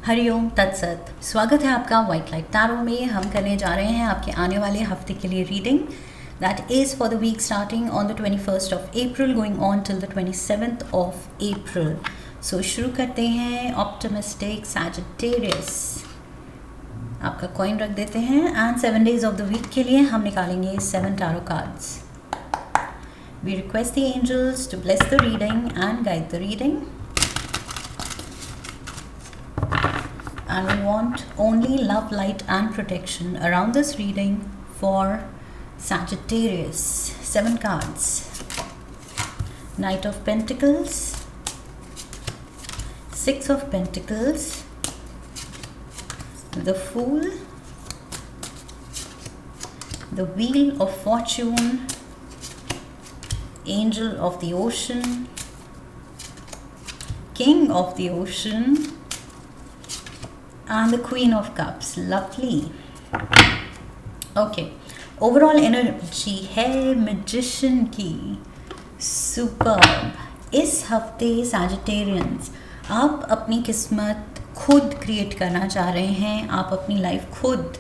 हरिओम तत्सत। स्वागत है आपका वाइट लाइट टैरो में। हम करने जा रहे हैं आपके आने वाले हफ्ते के लिए reading that is for the week starting on the 21st of April going on till the 27th of April। So शुरू करते हैं। ऑप्टिमिस्टिक सैजिटेरियस, आपका कॉइन रख देते हैं and 7 days of the week के लिए हम निकालेंगे 7 tarot cards. We request the angels to bless the reading and guide the reading. And we want only love, light and protection around this reading for Sagittarius. 7 cards. Knight of Pentacles, 6 of Pentacles, the Fool, the Wheel of Fortune, Angel of the Ocean, King of the Ocean, and the Queen of Cups. Lovely. Okay, overall energy है Magician की superb. इस हफ्ते Sagittarians आप अपनी किस्मत खुद create करना चाह रहे हैं। आप अपनी लाइफ खुद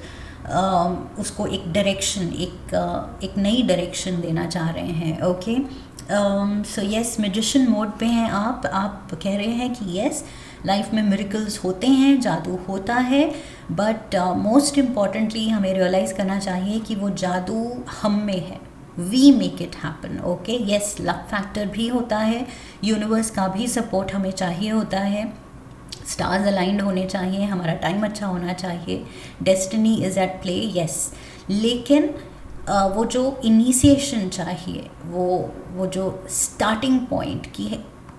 उसको एक डायरेक्शन, एक नई डायरेक्शन देना चाह रहे हैं। Okay, so yes, magician mode पे हैं आप कह रहे हैं कि यस, लाइफ में मिरेकल्स होते हैं, जादू होता है, बट मोस्ट इम्पॉर्टेंटली हमें रियलाइज़ करना चाहिए कि वो जादू हम में है। We make it happen. Okay, yes, luck factor भी होता है, यूनिवर्स का भी सपोर्ट हमें चाहिए होता है, स्टार्स अलाइंड होने चाहिए, हमारा टाइम अच्छा होना चाहिए, destiny is at play, yes. लेकिन वो जो इनिशिएशन चाहिए, वो जो स्टार्टिंग पॉइंट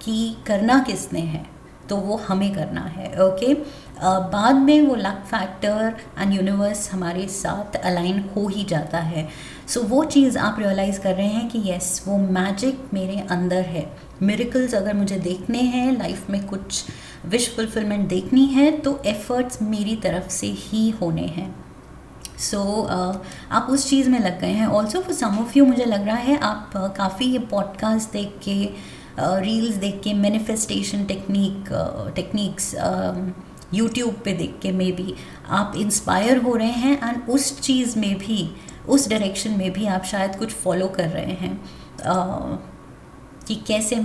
की करना किसने है, तो वो हमें करना है। ओके, बाद में वो लक फैक्टर एंड यूनिवर्स हमारे साथ अलाइन हो ही जाता है। सो वो चीज़ आप रियलाइज़ कर रहे हैं कि यस, वो मैजिक मेरे अंदर है। मिरेकल्स अगर मुझे देखने हैं, लाइफ में कुछ विश फुलफिलमेंट देखनी है, तो एफर्ट्स मेरी तरफ से ही होने हैं। सो आप उस चीज़ में लग गए हैं। Also for some of you मुझे लग रहा है आप काफ़ी ये पॉडकास्ट देख के, रील्स देख के, मैनिफेस्टेशन टेक्निक्स यूट्यूब पे देख के मे बी आप इंस्पायर हो रहे हैं एंड उस चीज़ में भी, उस डायरेक्शन में भी आप शायद कुछ फॉलो कर रहे हैं कि कैसे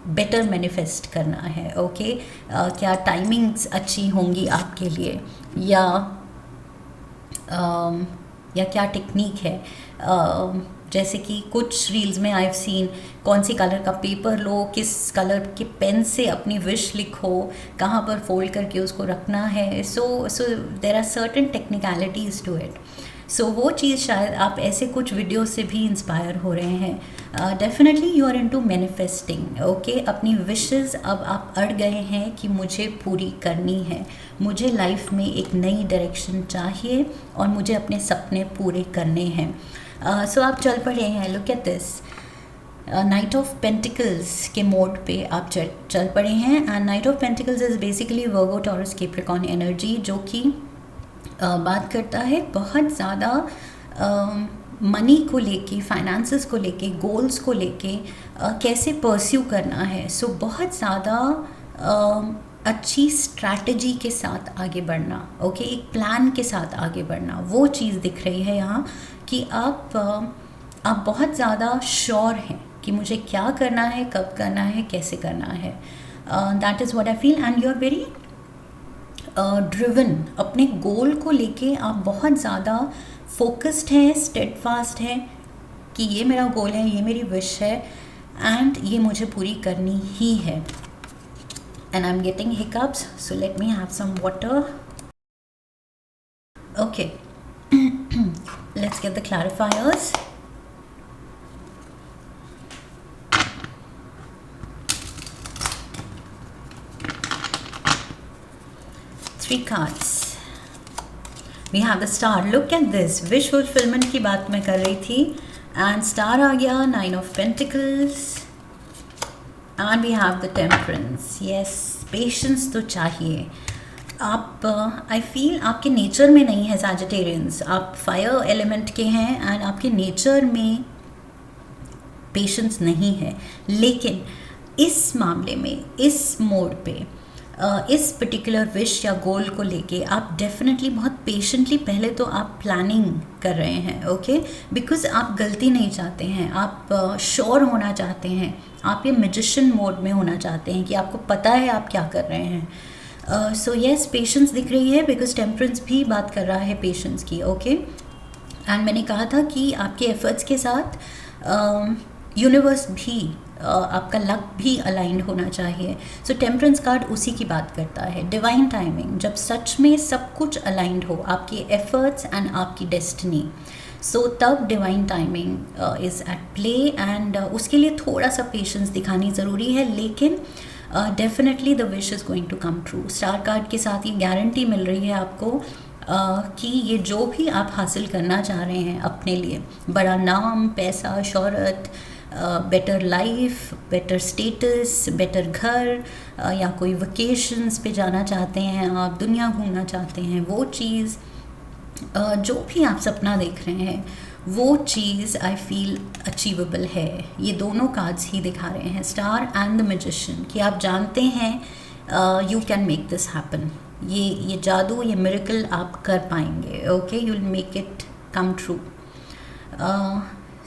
बेटर मैनिफेस्ट करना है। ओके, क्या टाइमिंग्स अच्छी होंगी आपके लिए, या क्या टेक्निक है। जैसे कि कुछ रील्स में आई हैव सीन कौन सी कलर का पेपर लो, किस कलर के पेन से अपनी विश लिखो, कहाँ पर फोल्ड करके उसको रखना है। So there are certain technicalities to it. So वो चीज़ शायद आप ऐसे कुछ वीडियो से भी इंस्पायर हो रहे हैं। Definitely you are into manifesting. Okay, अपनी विशेस अब आप अड़ गए हैं कि मुझे पूरी करनी है, मुझे लाइफ में एक नई डायरेक्शन चाहिए और मुझे अपने सपने पूरे करने हैं। सो आप चल पड़े हैं। Look at this, night of pentacles के मोड पे आप चल पड़े हैं। And night of pentacles is basically Virgo taurus Capricorn energy, जो कि बात करता है बहुत ज़्यादा मनी को लेके, फाइनेंसेस को लेके, गोल्स को लेके कैसे परस्यू करना है। सो बहुत ज़्यादा अच्छी स्ट्रैटेजी के साथ आगे बढ़ना। ओके, एक प्लान के साथ आगे बढ़ना, वो चीज़ दिख रही है यहाँ कि आप बहुत ज़्यादा श्योर हैं कि मुझे क्या करना है, कब करना है, कैसे करना है। That is what I feel and you are very driven. अपने गोल को लेके आप बहुत ज़्यादा फोकस्ड हैं, स्टेडफास्ट हैं कि ये मेरा गोल है, ये मेरी विश है एंड ये मुझे पूरी करनी ही है। And I am getting hiccups, so let me have some water. Okay, let's get the clarifiers. Three cards. We have the star. Look at this. Wish fulfillment की बात मैं कर रही थी and star आ गया, 9 of Pentacles and we have the Temperance. Yes, patience तो चाहिए। आप आई फील आपके नेचर में नहीं है सैजिटेरियंस, आप फायर एलिमेंट के हैं एंड आपके नेचर में पेशेंस नहीं है। लेकिन इस मामले में, इस मोड पे इस पर्टिकुलर विश या गोल को लेके आप डेफिनेटली बहुत पेशेंटली पहले तो आप प्लानिंग कर रहे हैं, ओके, बिकॉज आप गलती नहीं चाहते हैं, आप श्योर होना चाहते हैं, आप ये मैजिशियन मोड में होना चाहते हैं कि आपको पता है आप क्या कर रहे हैं। सो येस, पेशेंस दिख रही है बिकॉज टेम्परेंस भी बात कर रहा है पेशेंस की, ओके। एंड मैंने कहा था कि आपके एफर्ट्स के साथ यूनिवर्स भी आपका लक भी अलाइंड होना चाहिए। सो टेम्परेंस कार्ड उसी की बात करता है, डिवाइन टाइमिंग, जब सच में सब कुछ अलाइंड हो, आपके एफर्ट्स एंड आपकी डेस्टिनी, सो तब divine timing is at play. And उसके लिए थोड़ा सा पेशेंस दिखानी ज़रूरी है, लेकिन definitely the wish is going to come true. Star card के साथ ये गारंटी मिल रही है आपको कि ये जो भी आप हासिल करना चाह रहे हैं अपने लिए, बड़ा नाम, पैसा, शोहरत, better life, better status, better घर, या कोई वकेशंस पे जाना चाहते हैं आप, दुनिया घूमना चाहते हैं, वो चीज़, जो भी आप सपना देख रहे हैं, वो चीज़ आई फील अचीवेबल है। ये दोनों कार्ड्स ही दिखा रहे हैं, स्टार एंड द मैजिशियन, कि आप जानते हैं you can make this happen. ये जादू, ये मिरेकल आप कर पाएंगे, okay, you will make it come true.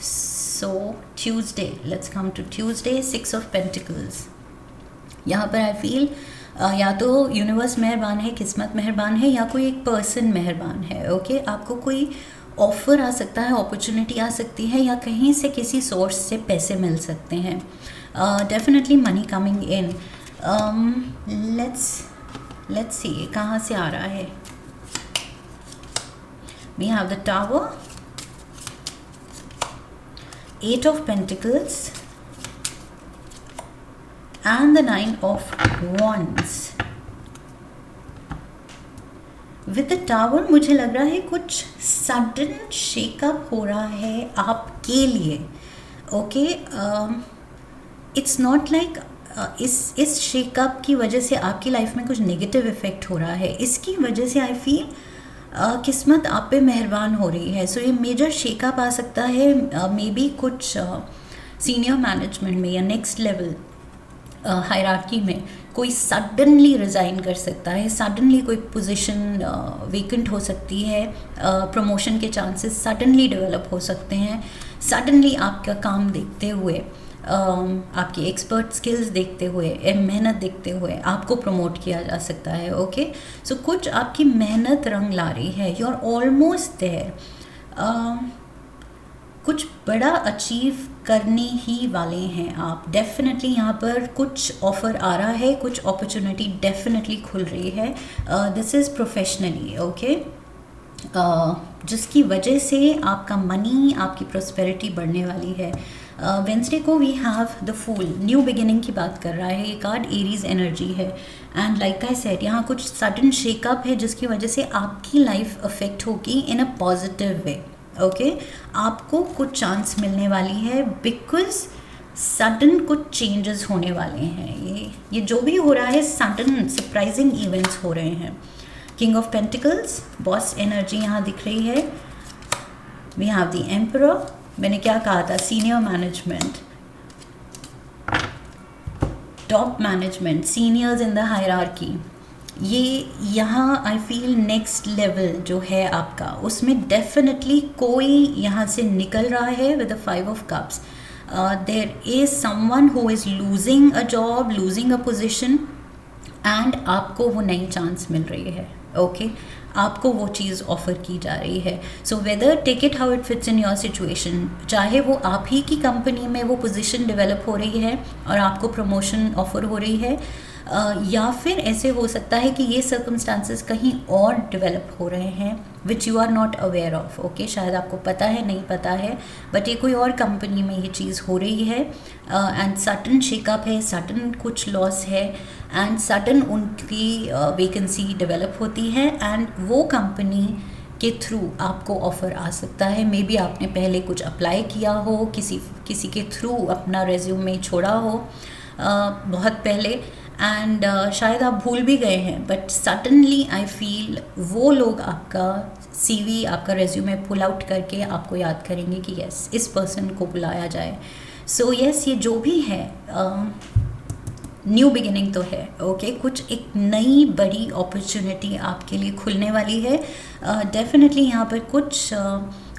So Tuesday, let's come to Tuesday, 6 of pentacles. यहाँ पर आई फील या तो यूनिवर्स मेहरबान है, किस्मत मेहरबान है, या कोई एक पर्सन मेहरबान है, ओके। आपको कोई ऑफ़र आ सकता है, अपॉर्चुनिटी आ सकती है, या कहीं से किसी सोर्स से पैसे मिल सकते हैं, definitely money coming in. Let's see कहाँ से आ रहा है। We have the tower, 8 of Pentacles and the 9 of Wands. With the Tower मुझे लग रहा है कुछ सडन शेकअप हो रहा है आपके लिए, ओके। इट्स नॉट लाइक इस शेकअप की वजह से आपकी लाइफ में कुछ नेगेटिव इफेक्ट हो रहा है, इसकी वजह से आई फील किस्मत आप पे मेहरबान हो रही है। सो ये मेजर शेकअप आ सकता है, मे बी कुछ सीनियर मैनेजमेंट में या नेक्स्ट लेवल हायरार्की में कोई सडनली रिज़ाइन कर सकता है, सडनली कोई पोजीशन वेकेंट हो सकती है, प्रमोशन के चांसेस सडनली डेवलप हो सकते हैं, सडनली आपका काम देखते हुए, आपकी एक्सपर्ट स्किल्स देखते हुए, मेहनत देखते हुए आपको प्रमोट किया जा सकता है, ओके। सो कुछ आपकी मेहनत रंग ला रही है, यू आर ऑलमोस्ट देयर, कुछ बड़ा अचीव करने ही वाले हैं आप, डेफिनेटली यहाँ पर कुछ ऑफ़र आ रहा है, कुछ अपॉर्चुनिटी डेफिनेटली खुल रही है, दिस इज़ प्रोफेशनली, ओके, जिसकी वजह से आपका मनी, आपकी प्रॉस्पेरिटी बढ़ने वाली है। वेंसडे को we have the fool, new beginning की बात कर रहा है ये कार्ड, एरीज एनर्जी है, एंड लाइक आई सेड यहाँ कुछ सडन शेकअप है जिसकी वजह से आपकी लाइफ अफेक्ट होगी इन अ पॉजिटिव वे, ओके। आपको कुछ चांस मिलने वाली है बिकॉज सडन कुछ चेंजेस होने वाले हैं, ये जो भी हो रहा है सडन सरप्राइजिंग इवेंट्स हो रहे हैं। King of pentacles, boss energy यहाँ दिख रही है। वी हैव द एम्परर, मैंने क्या कहा था, senior management, top management, seniors in the hierarchy, ये यहाँ आई फील नेक्स्ट लेवल जो है आपका, उसमें डेफिनेटली कोई यहाँ से निकल रहा है with the 5 of cups. There is someone who is losing a job, losing a position, and आपको वो नई चांस मिल रही है, ओके, आपको वो चीज़ ऑफ़र की जा रही है। So whether take it how it fits in your situation, चाहे वो आप ही की कंपनी में वो पोजीशन डेवलप हो रही है और आपको प्रमोशन ऑफ़र हो रही है, या फिर ऐसे हो सकता है कि ये सर्कमस्टांसेस कहीं और डेवलप हो रहे हैं which you are not aware of, okay, शायद आपको पता है, नहीं पता है, बट ये कोई और कंपनी में ये चीज़ हो रही है, एंड सडन शेकअप है, सडन कुछ लॉस है, एंड सडन उनकी वैकेंसी डेवलप होती है, एंड वो कंपनी के थ्रू आपको ऑफ़र आ सकता है। मे बी आपने पहले कुछ अप्लाई किया हो, किसी के थ्रू अपना रेज्यूमे छोड़ा हो बहुत पहले, एंड शायद आप भूल भी गए हैं, बट सडनली आई फील वो लोग आपका CV, आपका रेज्यूमे पुल आउट करके आपको याद करेंगे कि यस, इस पर्सन को बुलाया जाए। सो यस, ये जो भी है न्यू बिगिनिंग तो है, ओके कुछ एक नई बड़ी अपॉर्चुनिटी आपके लिए खुलने वाली है। डेफिनेटली यहाँ पर कुछ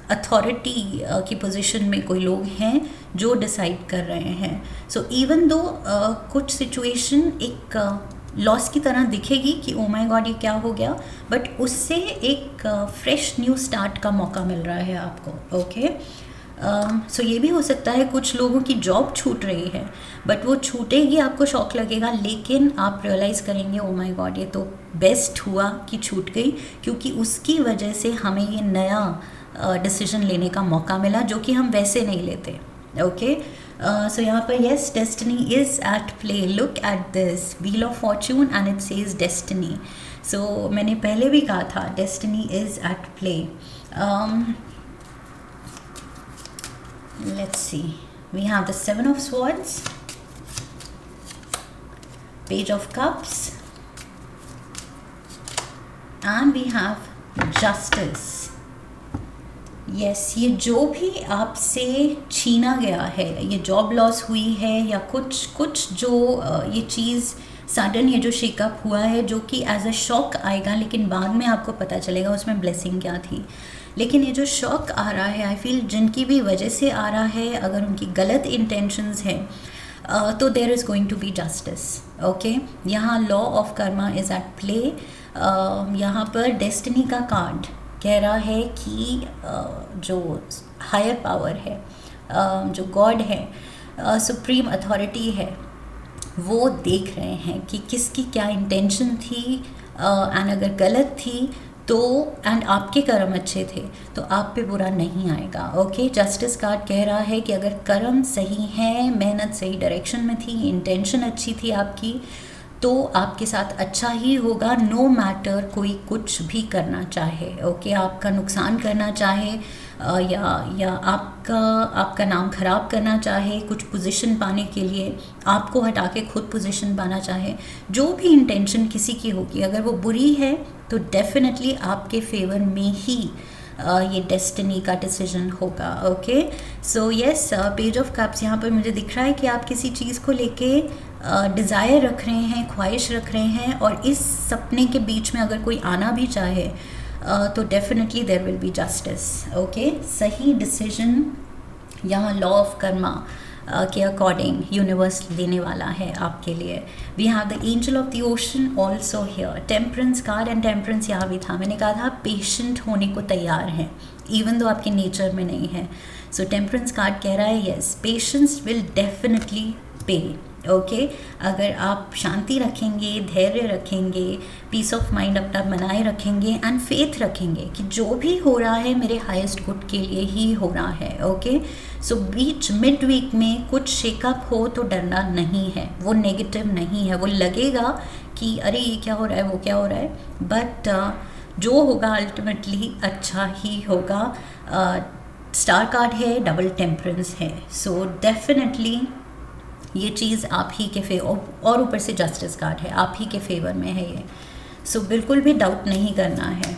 अथॉरिटी की पोजीशन में कोई लोग हैं जो डिसाइड कर रहे हैं। सो इवन दो कुछ सिचुएशन एक लॉस की तरह दिखेगी कि ओ माय गॉड ये क्या हो गया, बट उससे एक फ्रेश न्यू स्टार्ट का मौका मिल रहा है आपको, ओके। सो ये भी हो सकता है कुछ लोगों की जॉब छूट रही है, बट वो छूटेगी, आपको शॉक लगेगा, लेकिन आप रियलाइज़ करेंगे ओ माय गॉड ये तो बेस्ट हुआ कि छूट गई, क्योंकि उसकी वजह से हमें ये नया डिसीजन लेने का मौका मिला जो कि हम वैसे नहीं लेते, ओके। सो यहाँ पर yes destiny is at play, look at this wheel of fortune and it says destiny. So मैंने पहले भी कहा था destiny is at play. Let's see, we have the Seven of Swords, Page of Cups, and we have Justice. Yes, ये जो भी आपसे छीना गया है, ये जॉब लॉस हुई है या कुछ जो ये चीज़ सडन ये जो शेकअप हुआ है जो कि एज अ शॉक आएगा, लेकिन बाद में आपको पता चलेगा उसमें ब्लेसिंग क्या थी। लेकिन ये जो शॉक आ रहा है, आई फील जिनकी भी वजह से आ रहा है, अगर उनकी गलत इंटेंशंस हैं तो there is going to be justice, okay. यहाँ law of karma is at play. यहाँ पर डेस्टिनी का कार्ड कह रहा है कि जो हायर पावर है, जो गॉड है, सुप्रीम अथॉरिटी है, वो देख रहे हैं कि किसकी क्या इंटेंशन थी, एंड अगर गलत थी तो एंड आपके कर्म अच्छे थे तो आप पे बुरा नहीं आएगा, ओके। जस्टिस कार्ड कह रहा है कि अगर कर्म सही है, मेहनत सही डायरेक्शन में थी, इंटेंशन अच्छी थी आपकी, तो आपके साथ अच्छा ही होगा, नो मैटर कोई कुछ भी करना चाहे, ओके। आपका नुकसान करना चाहे या आपका नाम ख़राब करना चाहे, कुछ पोजीशन पाने के लिए आपको हटा के खुद पोजीशन पाना चाहे, जो भी इंटेंशन किसी की होगी, अगर वो बुरी है तो डेफिनेटली आपके फेवर में ही ये डेस्टिनी का डिसीजन होगा, okay. So yes, page of cups यहाँ पर मुझे दिख रहा है कि आप किसी चीज़ को लेके डिज़ायर रख रहे हैं, ख्वाहिश रख रहे हैं, और इस सपने के बीच में अगर कोई आना भी चाहे तो definitely there will be justice, okay. सही डिसीजन यहाँ लॉ ऑफ कर्मा के अकॉर्डिंग यूनिवर्स देने वाला है आपके लिए। We have the angel of the ocean also here, temperance card, and temperance यहाँ भी था। मैंने कहा था पेशेंट होने को तैयार हैं इवन दो आपके नेचर में नहीं है। सो टेम्परेंस कार्ड कह रहा है यस, पेशेंस विल डेफिनेटली पे, ओके। अगर आप शांति रखेंगे, धैर्य रखेंगे, पीस ऑफ माइंड अपना बनाए रखेंगे, एंड फेथ रखेंगे कि जो भी हो रहा है मेरे हाईएस्ट गुड के लिए ही हो रहा है, ओके। सो मिड वीक में कुछ शेकअप हो तो डरना नहीं है, वो नेगेटिव नहीं है, वो लगेगा कि अरे ये क्या हो रहा है, वो क्या हो रहा है, बट जो होगा अल्टीमेटली अच्छा ही होगा। स्टार कार्ड है, डबल टेम्परेंस है, सो डेफिनेटली ये चीज़ आप ही के फेवर, और ऊपर से जस्टिस कार्ड है, आप ही के फेवर में है ये। सो बिल्कुल भी डाउट नहीं करना है।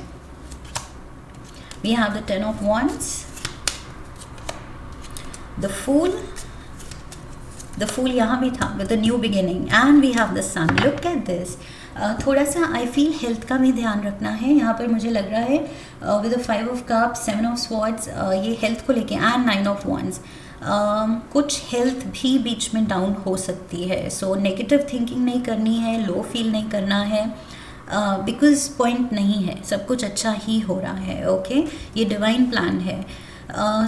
We have the 10 of wands, the fool यहाँ भी था with the new beginning, and we have the sun. Look at this. थोड़ा सा आई फील हेल्थ का भी ध्यान रखना है यहाँ पर, मुझे लग रहा है with the 5 of cups, 7 of swords, ये हेल्थ को लेके, एंड 9 ऑफ wands, कुछ हेल्थ भी बीच में डाउन हो सकती है। सो नेगेटिव थिंकिंग नहीं करनी है, लो फील नहीं करना है, बिकॉज पॉइंट नहीं है, सब कुछ अच्छा ही हो रहा है, ओके। ये डिवाइन प्लान है।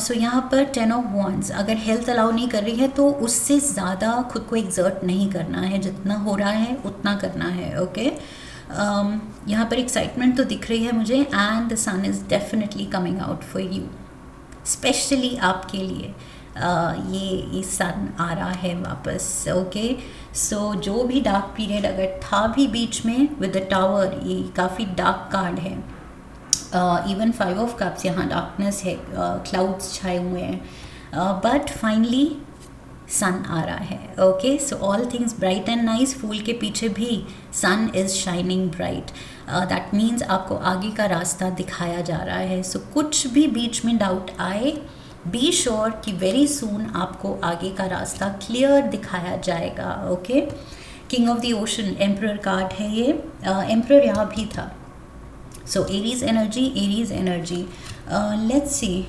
सो यहाँ पर 10 ऑफ wands, अगर हेल्थ अलाउ नहीं कर रही है तो उससे ज़्यादा खुद को एक्सर्ट नहीं करना है, जितना हो रहा है उतना करना है, ओके। यहाँ पर एक्साइटमेंट तो दिख रही है मुझे, and the sun is definitely coming out for you, specially आपके लिए। ये सन आ रहा है वापस, ओके। सो जो भी डार्क पीरियड अगर था भी बीच में विद द टावर, ये काफ़ी डार्क कार्ड है। इवन 5 ऑफ कप्स, यहाँ डार्कनेस है, क्लाउड्स छाए हुए हैं, बट फाइनली सन आ रहा है, okay. So all things bright and nice. फूल के पीछे भी sun is shining bright, that means आपको आगे का रास्ता दिखाया जा रहा है। सो कुछ भी बीच में डाउट आए, बी श्योर कि वेरी सून आपको आगे का रास्ता क्लियर दिखाया जाएगा, okay. King of the ocean, emperor card है ये, एम्परर यहाँ भी था. सो Aries energy, let's see.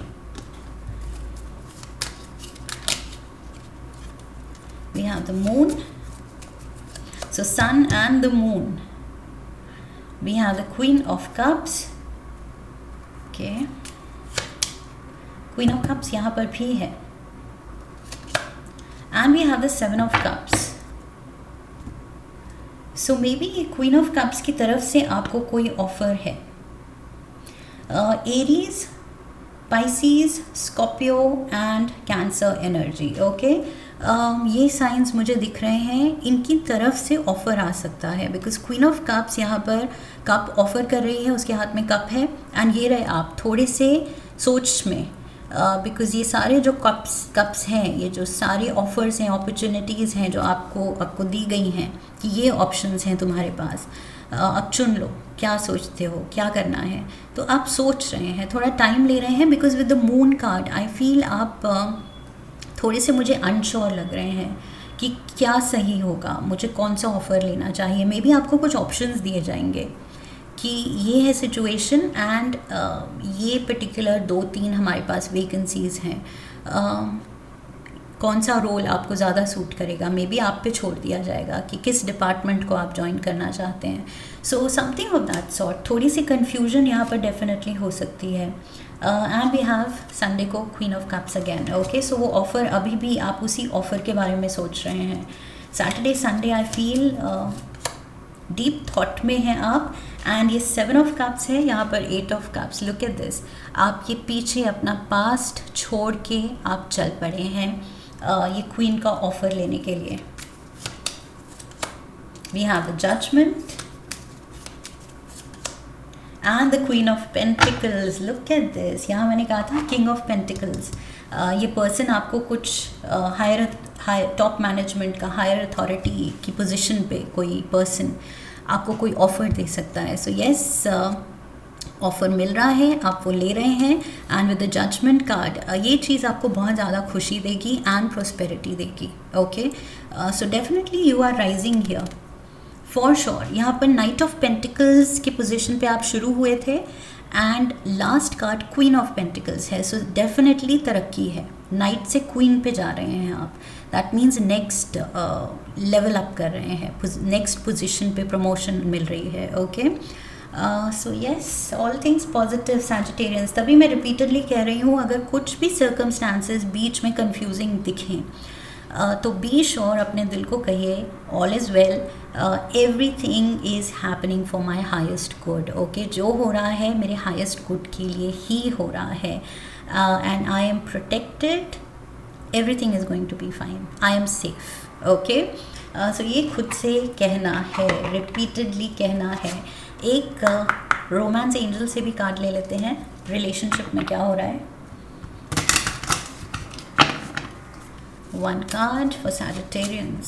We have the moon, so sun and the moon. We have the queen of cups, okay, queen of cups यहाँ पर भी है, and we have the seven of cups. So maybe ये queen of cups की तरफ से आपको कोई ऑफर है. Aries, Pisces, Scorpio and cancer energy, okay. ये साइंस मुझे दिख रहे हैं, इनकी तरफ से ऑफ़र आ सकता है, बिकॉज क्वीन ऑफ कप्स यहाँ पर कप ऑफ़र कर रही है, उसके हाथ में कप है, एंड ये रहे आप थोड़े से सोच में, बिकॉज ये सारे जो कप्स हैं, ये जो सारे ऑफ़र्स हैं, अपॉर्चुनिटीज़ हैं जो आपको दी गई हैं कि ये ऑप्शंस हैं तुम्हारे पास, अब चुन लो, क्या सोचते हो, क्या करना है. तो आप सोच रहे हैं, थोड़ा टाइम ले रहे हैं, because with the moon card I feel आप थोड़े से मुझे अनश्योर लग रहे हैं कि क्या सही होगा, मुझे कौन सा ऑफ़र लेना चाहिए. मे बी आपको कुछ ऑप्शंस दिए जाएंगे कि ये है सिचुएशन एंड ये पर्टिकुलर 2-3 हमारे पास वैकेंसीज़ हैं, कौन सा रोल आपको ज़्यादा सूट करेगा. मे बी आप पे छोड़ दिया जाएगा कि किस डिपार्टमेंट को आप ज्वाइन करना चाहते हैं. So something of that sort. थोड़ी सी कन्फ्यूजन यहाँ पर डेफिनेटली हो सकती है. एंड वी हैव संडे को queen of cups again, okay. So वो ऑफ़र अभी भी आप उसी ऑफ़र के बारे में सोच रहे हैं. Saturday Sunday I feel deep thought में हैं आप. एंड ये 7 ऑफ कप्स है, यहाँ पर 8 of cups. Look at this, आप ये पीछे अपना पास्ट छोड़ के आप चल पड़े हैं ये क्वीन का ऑफ़र लेने के लिए. We have the judgement and the queen of pentacles. Look at this, यहाँ मैंने कहा था किंग ऑफ पेंटिकल्स. ये पर्सन आपको कुछ हायर टॉप मैनेजमेंट का, हायर अथॉरिटी की पोजीशन पे कोई पर्सन आपको कोई ऑफ़र दे सकता है. सो येस, ऑफ़र मिल रहा है, आप वो ले रहे हैं. And with the judgement card ये चीज़ आपको बहुत ज़्यादा खुशी देगी एंड प्रोस्पेरिटी देगी, okay. So definitely you are rising here for sure. यहाँ पर नाइट ऑफ पेंटिकल्स की पोजीशन पे आप शुरू हुए थे and last card queen of pentacles है. सो डेफिनेटली तरक्की है, नाइट से क्वीन पे जा रहे हैं आप. That means next level up कर रहे हैं, नेक्स्ट पोजीशन पे प्रमोशन मिल रही है, okay. So yes, all things positive Sagittarians. तभी मैं रिपीटेडली कह रही हूँ, अगर कुछ भी सर्कमस्टांसेस बीच में कंफ्यूजिंग दिखें तो बी श्योर अपने दिल को कहिए all is well, everything is happening for my heist good, okay. जो हो रहा है मेरे हाइस्ट गुड के लिए ही हो रहा है. And I am protected, everything is going to be fine, I am safe, okay. So ये खुद से कहना है, रिपीटेडली कहना है. एक रोमांस एंजल से भी कार्ड ले लेते हैं, रिलेशनशिप में क्या हो रहा है. One card for Sagittarians.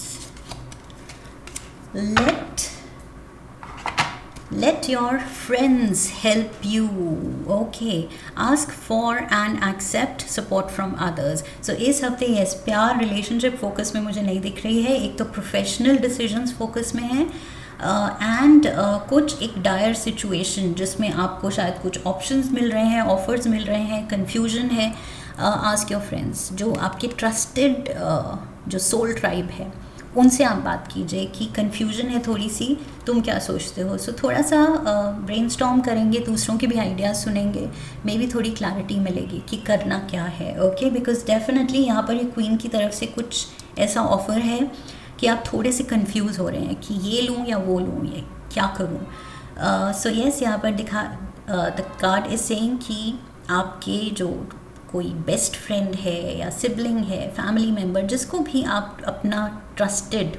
Let your friends help you. Okay. Ask for and accept support from others. So इस हफ्ते yes, प्यार रिलेशनशिप फोकस में मुझे नहीं दिख रही है. एक तो प्रोफेशनल डिसीजंस फोकस में है एंड कुछ एक डायर सिचुएशन जिसमें आपको शायद कुछ ऑप्शंस मिल रहे हैं, ऑफर्स मिल रहे हैं, कन्फ्यूजन है. आस्क योर फ्रेंड्स, जो आपके ट्रस्टेड जो सोल ट्राइब है उनसे आप बात कीजिए कि कन्फ्यूजन है थोड़ी सी, तुम क्या सोचते हो. सो थोड़ा सा ब्रेनस्टॉर्म करेंगे, दूसरों के भी आइडियाज़ सुनेंगे, मे बी थोड़ी क्लैरिटी मिलेगी कि करना क्या है, ओके. बिकॉज डेफिनेटली यहाँ पर ये क्वीन की तरफ से कुछ ऐसा ऑफ़र है कि आप थोड़े से कंफ्यूज हो रहे हैं कि ये लूँ या वो लूँ, ये क्या करूँ. सो येस, यहाँ पर दिखा द कार्ड इज सेइंग कि आपके जो कोई बेस्ट फ्रेंड है या सिबलिंग है, फैमिली मेम्बर, जिसको भी आप अपना ट्रस्टेड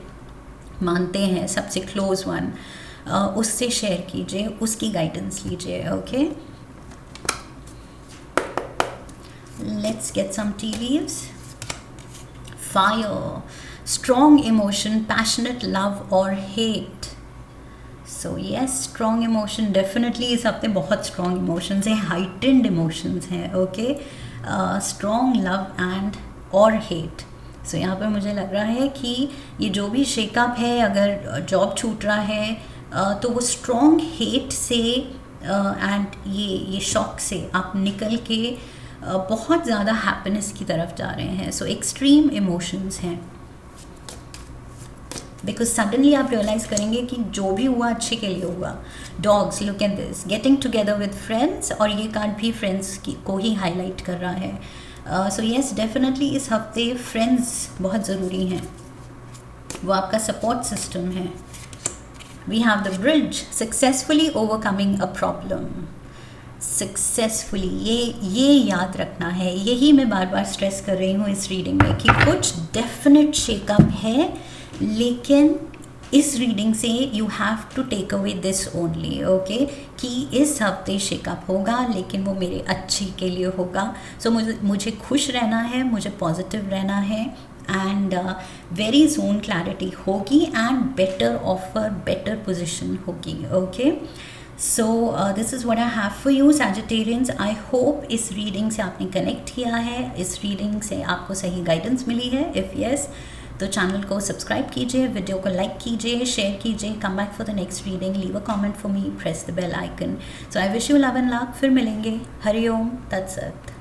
मानते हैं, सबसे क्लोज वन, उससे शेयर कीजिए, उसकी गाइडेंस लीजिए, okay. Let's get some tea leaves. Fire, strong emotion, passionate love और hate. So yes, strong emotion definitely इस हफ्ते बहुत स्ट्रॉन्ग इमोशंस हैं, हाइटेंड इमोशंस हैं, ओके. स्ट्रॉन्ग लव एंड और हेट. सो यहाँ पर मुझे लग रहा है कि ये जो भी शेकअप है, अगर जॉब छूट रहा है तो वो स्ट्रॉन्ग हेट से एंड ये शॉक से आप निकल के बहुत ज़्यादा हैप्पीनेस की तरफ जा रहे हैं. सो एक्सट्रीम इमोशंस हैं, बिकॉज सडनली आप रियलाइज़ करेंगे कि जो भी हुआ अच्छे के लिए हुआ. Dogs, look at this, getting together with friends, और ये कार्ड भी फ्रेंड्स को ही हाईलाइट कर रहा है. सो येस, डेफिनेटली इस हफ्ते फ्रेंड्स बहुत ज़रूरी हैं, वो आपका सपोर्ट सिस्टम है. We have the bridge, successfully overcoming a problem. Successfully, ये याद रखना है, यही मैं बार बार स्ट्रेस कर रही हूँ इस रीडिंग में कि कुछ डेफिनेट शेकअप है, लेकिन इस रीडिंग से you have to take away this only, okay, कि इस हफ्ते शेकअप होगा लेकिन वो मेरे अच्छे के लिए होगा. सो मुझे खुश रहना है, मुझे पॉजिटिव रहना है, एंड वेरी सोन क्लैरिटी होगी and better offer, better position होगी. Okay, so this is what I have for you Sagittarians. I hope इस रीडिंग से आपने कनेक्ट किया है, इस रीडिंग से आपको सही गाइडेंस मिली है. इफ़ येस, तो चैनल को सब्सक्राइब कीजिए, वीडियो को लाइक कीजिए, शेयर कीजिए. Come back for the next reading, leave a comment for me, press the bell icon. So I wish you love and luck. फिर मिलेंगे. हरि ओम तत्सत.